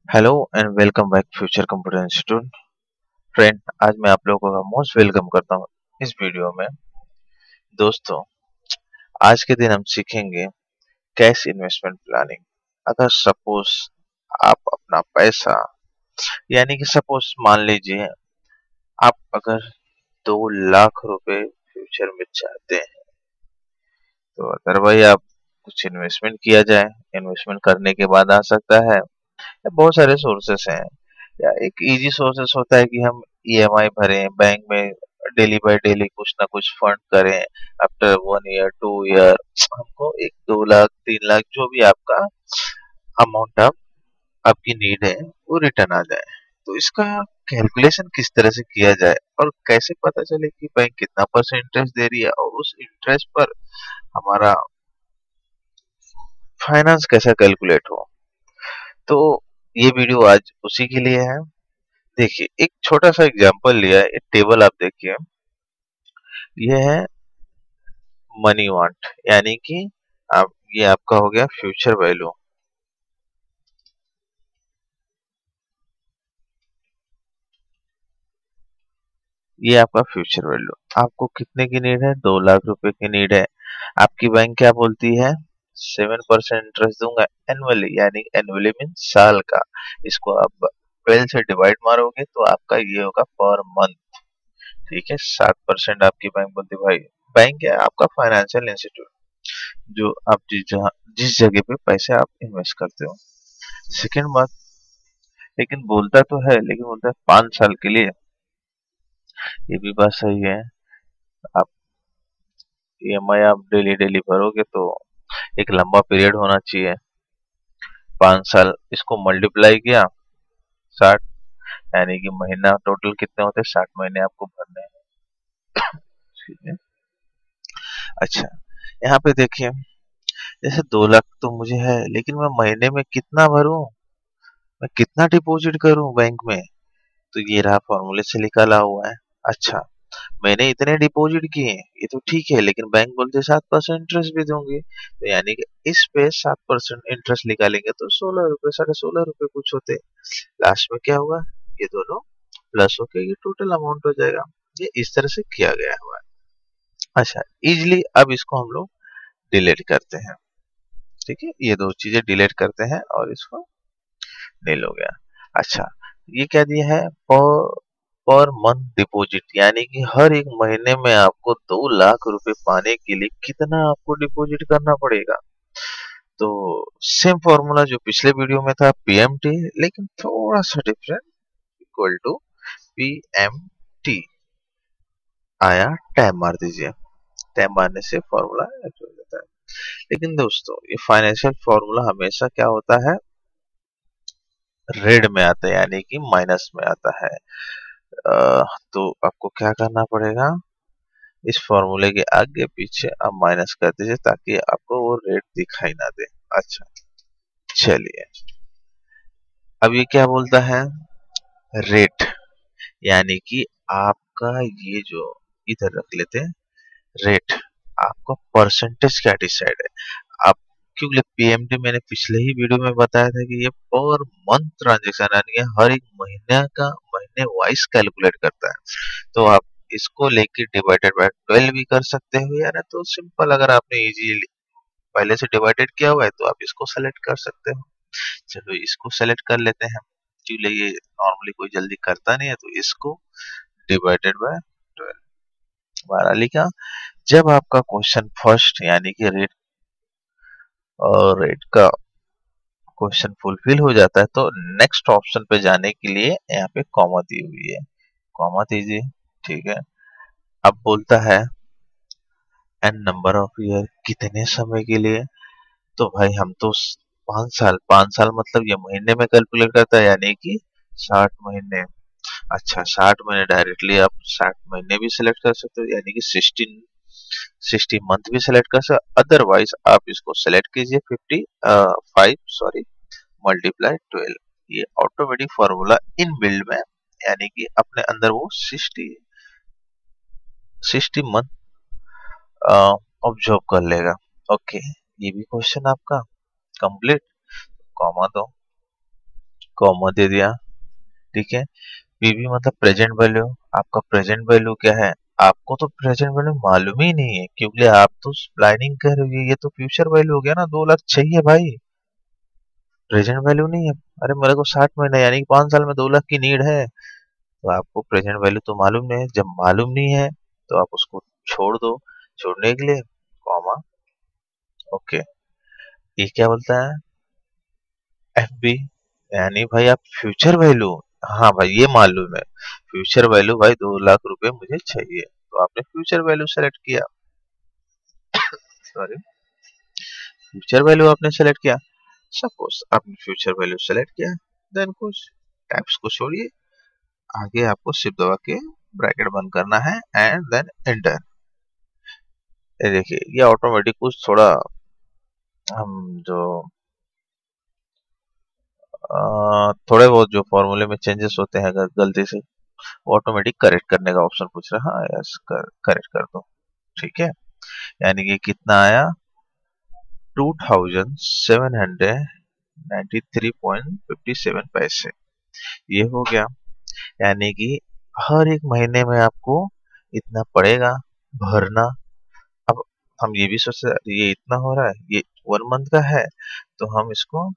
Hello and welcome back future computer institute. Friend, आज मैं आप लोगों का मोस्ट वेलकम करता हूँ इस वीडियो में। दोस्तों, आज के दिन हम सीखेंगे कैश इन्वेस्टमेंट प्लानिंग। अगर सपोज आप अपना पैसा, यानी कि सपोज मान लीजिए आप अगर 2 लाख रुपए फ्यूचर में चाहते हैं, तो अगर भाई आप कुछ इन्वेस्टमेंट किया जाए। इन्वेस्टमेंट करने के बाद आ सकता है, बहुत सारे सोर्सेस हैं। या एक इजी सोर्सेस होता है कि हम ईएमआई भरें बैंक में, डेली बाय डेली कुछ ना कुछ फंड करें। आफ्टर 1 ईयर 2 ईयर हमको 1 2 लाख 3 लाख जो भी आपका अमाउंट आपकी नीड है वो रिटर्न आ जाए। तो इसका कैलकुलेशन किस तरह से किया जाए और कैसे पता चले कि बैंक कितना परसेंट इंटरेस्ट दे रही है और उस इंटरेस्ट पर हमारा फाइनेंस कैसा कैलकुलेट हो। तो ये वीडियो आज उसी के लिए है। देखिए, एक छोटा सा एग्जांपल लिया है, एक टेबल आप देखिए। ये है मनी वांट, यानी कि आप, ये आपका हो गया फ्यूचर वैल्यू। ये आपका फ्यूचर वैल्यू, आपको कितने की नीड है? 2 लाख रुपए की नीड है। आपकी बैंक क्या बोलती है? 7% इंटरेस्ट दूंगा एनुअली, यानी एनुअली मीन साल का। इसको आप 12 से डिवाइड मारोगे तो आपका ये होगा पर मंथ। ठीक है, 7% आपकी बैंक बोलती है। भाई, बैंक है आपका फाइनेंशियल इंस्टीट्यूट, जो आप जिस जगह पे पैसे आप इन्वेस्ट करते हो। सेकेंड बात, लेकिन बोलता तो है, लेकिन बोलता है 5 साल के लिए। ये भी बात सही है। आप ईएमआई आप डेली डेली भरोगे तो एक लंबा पीरियड होना चाहिए। 5 साल, इसको मल्टीप्लाई किया 60, यानी कि महीना टोटल कितने होते हैं? 60 महीने आपको भरने हैं। ठीक है। अच्छा, यहाँ पे देखिए, जैसे 2 लाख तो मुझे है, लेकिन मैं महीने में कितना भरूं? मैं कितना डिपॉजिट करूं बैंक में? तो ये रहा, फॉर्मूले से निकाला हुआ है। अच्छा, मैंने इतने डिपॉजिट किए, ये तो ठीक है, लेकिन बैंक बोलते 7% इंटरेस्ट भी दूंगी। तो यानी कि इस पे 7% इंटरेस्ट निकालेंगे तो 16 रुपए, 16.5 रुपए कुछ होते। लास्ट में क्या होगा? ये दोनों प्लस होके ये टोटल अमाउंट हो जाएगा। ये इस तरह से किया गया हुआ है। अच्छा, इजिली अब इसको हम लोग डिलीट करते हैं। ठीक है, ये दो चीजें डिलीट करते हैं और इसको नील हो गया। अच्छा, ये क्या दिया है? पर मंथ डिपॉजिट, यानी कि हर एक महीने में आपको 2 लाख रुपए पाने के लिए कितना आपको डिपॉजिट करना पड़ेगा। तो सेम फॉर्मूला जो पिछले वीडियो में था, पीएमटी, लेकिन थोड़ा सा डिफरेंट। इक्वल टू पीएमटी आया, टैब मार दीजिए। टैब मारने से फॉर्मूला हो जाता है। लेकिन दोस्तों, ये फाइनेंशियल फॉर्मूला हमेशा क्या होता है? रेड में आता है, यानी कि माइनस में आता है। तो आपको क्या करना पड़ेगा? इस फॉर्मूले के आगे पीछे आप माइनस कर दीजिए ताकि आपको वो रेट दिखाई ना दे। अच्छा, चलिए, अब ये क्या बोलता है? रेट, यानी कि आपका ये जो, इधर रख लेते हैं रेट। आपका परसेंटेज क्या डिसाइड है? आप, क्योंकि पीएमटी मैंने पिछले ही वीडियो में बताया था कि ये पर मंथ ट्रांजेक्शन, यानी कि हर एक महीने का महीने वाइज कैलकुलेट करता है। तो आप इसको लेके डिवाइडेड बाय 12 भी कर सकते हो, या ना तो सिंपल, अगर आपने इजी पहले से डिवाइडेड किया हुआ है तो आप इसको सेलेक्ट कर सकते हो। चलो, इसको सेलेक्ट कर लेते हैं, क्योंकि ये नॉर्मली कोई जल्दी करता नहीं है। तो इसको डिवाइडेड बाय 12 हमारा लिखा। जब आपका क्वेश्चन फर्स्ट, यानी कि रेट और रेट का क्वेश्चन फुलफिल हो जाता है, तो नेक्स्ट ऑप्शन पे जाने के लिए यहाँ पे कॉमा दी हुई है, कॉमा दीजिए। ठीक है, अब बोलता है एन नंबर ऑफ ईयर, कितने समय के लिए? तो भाई हम तो 5 साल, 5 साल मतलब ये महीने में कैलकुलेट करता है, यानी कि 60 महीने। अच्छा, 60 महीने डायरेक्टली आप 60 महीने भी सिलेक्ट कर सकते हो, यानी कि 60 मंथ भी सिलेक्ट कर सकते। अदरवाइज आप इसको सिलेक्ट कीजिए 55, सॉरी, मल्टीप्लाई 12। ये ऑटोमेटिक फॉर्मूला इन बिल्ड में, यानी कि अपने अंदर वो 60 मंथ ऑब्जर्व कर लेगा। ओके, ये भी क्वेश्चन आपका कंप्लीट। कॉमा दो। कॉमा दे दिया। ठीक है, पीवी मतलब प्रेजेंट वैल्यू। आपका प्रेजेंट वैल्यू क्या है? आपको तो प्रेजेंट वैल्यू मालूम ही नहीं है, क्योंकि आप तो प्लानिंग कर रहे हो। ये तो फ्यूचर वैल्यू हो गया ना, 2 लाख चाहिए भाई, प्रेजेंट वैल्यू नहीं है। अरे मेरे को 60 महीने यानी कि 5 साल में 2 लाख की नीड है, तो आपको प्रेजेंट वैल्यू तो मालूम नहीं है। जब मालूम नहीं है तो आप उसको छोड़ दो। छोड़ने के लिए कॉमा, ओके। ये क्या बोलता है? एफ बी, यानी भाई आप फ्यूचर वैल्यू, हाँ भाई ये मालूम है, फ्यूचर वैल्यू भाई 2 लाख रुपए मुझे चाहिए, तो आपने फ्यूचर वैल्यू सेलेक्ट किया। सॉरी, फ्यूचर वैल्यू आपने सेलेक्ट किया। सपोज आपने फ्यूचर वैल्यू सेलेक्ट किया, देन कुछ टाइप्स को छोड़िए, आगे आपको शिफ्ट दबा के ब्रैकेट बंद करना है एंड देन एंटर। ये देखिए, ये ऑटोमेटिक कुछ थोड़ा हम जो थोड़े बहुत जो फॉर्मूले में चेंजेस होते हैं अगर गलती से, ऑटोमेटिक करेक्ट करने का ऑप्शन पूछ रहा है। हाँ यस, करेक्ट कर दो। ठीक है, यानी कि कितना आया? 2793.57 पैसे, ये हो गया। यानी कि हर एक महीने में आपको इतना पड़ेगा भरना। अब हम ये भी सोच रहे हैं, ये इतना हो रहा है, ये 1 मंथ का है, तो हम इसको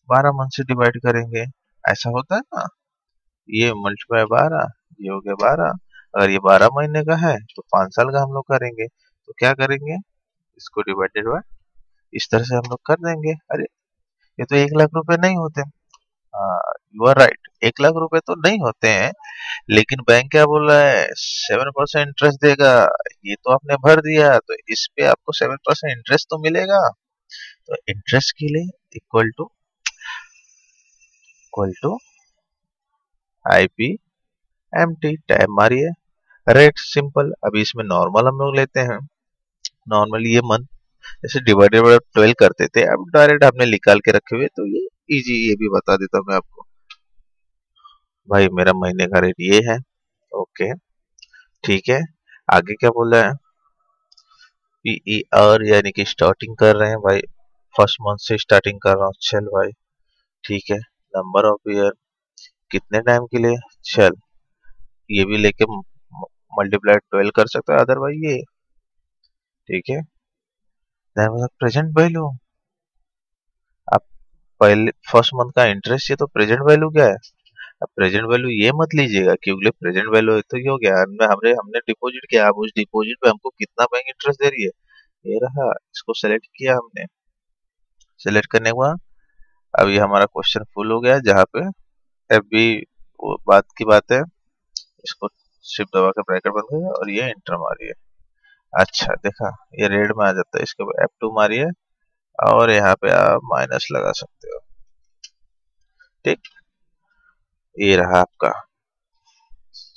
12 मंथ से डिवाइड करेंगे। ऐसा होता है ना, ये मल्टीप्लाई 12, ये हो गया 12। अगर ये 12 महीने का है तो 5 साल का हम लोग करेंगे, तो क्या करेंगे? इसको डिवाइडेड बाय, इस तरह से हम लोग कर देंगे। अरे ये तो 1 लाख रुपए नहीं होते। यू आर राइट, 1 लाख रुपए तो नहीं होते हैं, लेकिन बैंक क्या बोल रहा है? 7% इंटरेस्ट देगा। ये तो आपने भर दिया, तो इस पे आपको 7% इंटरेस्ट तो मिलेगा। तो इंटरेस्ट के लिए equal to I P M T, type मारिए, रेट सिंपल। अभी इसमें नॉर्मल हम लोग लेते हैं, नॉर्मली ये मंथ जैसे डिवाइडेड बाय 12 करते थे, अब डायरेक्ट आपने निकाल के रखे हुए, तो ये इजी, ये भी बता देता हूँ मैं आपको। भाई मेरा महीने का रेट ये है, ओके। ठीक है, आगे क्या बोला है? पीईआर यानी कि स्टार्टिंग कर रहे हैं भाई, फर्स्ट मंथ से स्टार्टिंग कर रहा हूँ, चल भाई। ठीक है, नंबर ऑफ ईयर कितने टाइम के लिए, चल ये भी लेके मल्टीप्लाई 12 कर सकता है अदरवाइज ये। ठीक है, प्रेजेंट वैल्यू, आप पहले फर्स्ट मंथ का इंटरेस्ट, ये तो प्रेजेंट वैल्यू क्या है? अब प्रेजेंट वैल्यू ये मत लीजिएगा, क्योंकि प्रेजेंट वैल्यू तो ये हो गया, हमने हमने हमने डिपॉजिट किया, अब उस डिपॉजिट पे हमको कितना बैंक इंटरेस्ट दे रही है, ये रहा। इसको सेलेक्ट किया हमने, सेलेक्ट करने के बाद अब ये हमारा क्वेश्चन फुल हो गया, जहाँ पे एफ बी वो बात की बात है। इसको शिफ्ट दबा के ब्रैकेट बंद कर और ये एंटर मारिए। अच्छा देखा, ये रेड में आ जाता है, इसके बाद F2 मारिए और यहाँ पे आप माइनस लगा सकते हो। ठीक, ये रहा आपका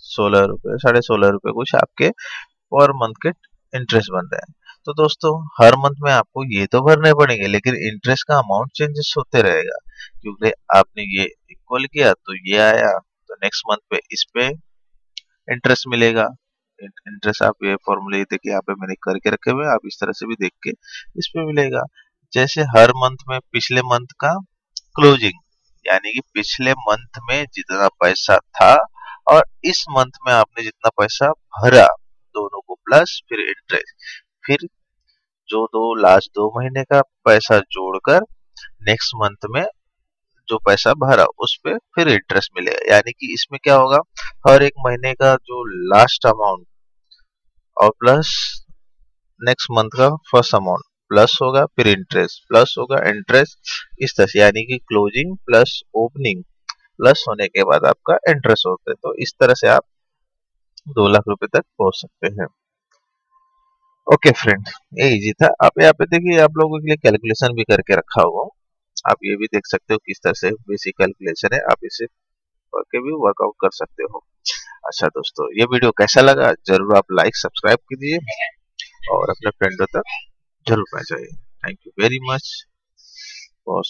16 रुपये, 16.5 रुपये कुछ आपके पर मंथ के इंटरेस्ट बन रहे हैं। तो दोस्तों, हर मंथ में आपको ये तो भरने पड़ेंगे, लेकिन इंटरेस्ट का अमाउंट चेंजेस होते रहेगा, क्योंकि आपने ये इक्वल किया तो ये आया, तो नेक्स्ट मंथ पे इस पे इंटरेस्ट मिलेगा। इंटरेस्ट आप ये फॉर्मूले देखिए यहाँ पे मैंने करके रखे हुए हैं, आप इस तरह से भी देख के इस पे मिलेगा। जैसे हर मंथ में पिछले मंथ का क्लोजिंग, यानी कि पिछले मंथ में जितना पैसा था और इस मंथ में आपने जितना पैसा भरा, दोनों को प्लस फिर इंटरेस्ट, फिर जो लास्ट 2 महीने का पैसा जोड़कर नेक्स्ट मंथ में जो पैसा भरा उस पे फिर इंटरेस्ट मिलेगा। यानी कि इसमें क्या होगा, हर एक महीने का जो लास्ट अमाउंट और प्लस नेक्स्ट मंथ का फर्स्ट अमाउंट प्लस होगा, फिर इंटरेस्ट प्लस होगा, इंटरेस्ट इस तरह से, यानी कि क्लोजिंग प्लस ओपनिंग प्लस होने के बाद आपका इंटरेस्ट होता है। तो इस तरह से आप 2 लाख रुपए तक पहुंच सकते हैं। ओके फ्रेंड, ये इजी था। आप यहाँ पे देखिए, आप लोगों के लिए कैलकुलेशन भी करके रखा हुआ हूँ, आप ये भी देख सकते हो किस तरह से बेसिक कैलकुलेशन है, आप इसे करके भी वर्कआउट कर सकते हो। अच्छा दोस्तों, ये वीडियो कैसा लगा जरूर आप लाइक सब्सक्राइब कीजिए और अपने फ्रेंडों तक जरूर पहुंचाइए। Thank you very much for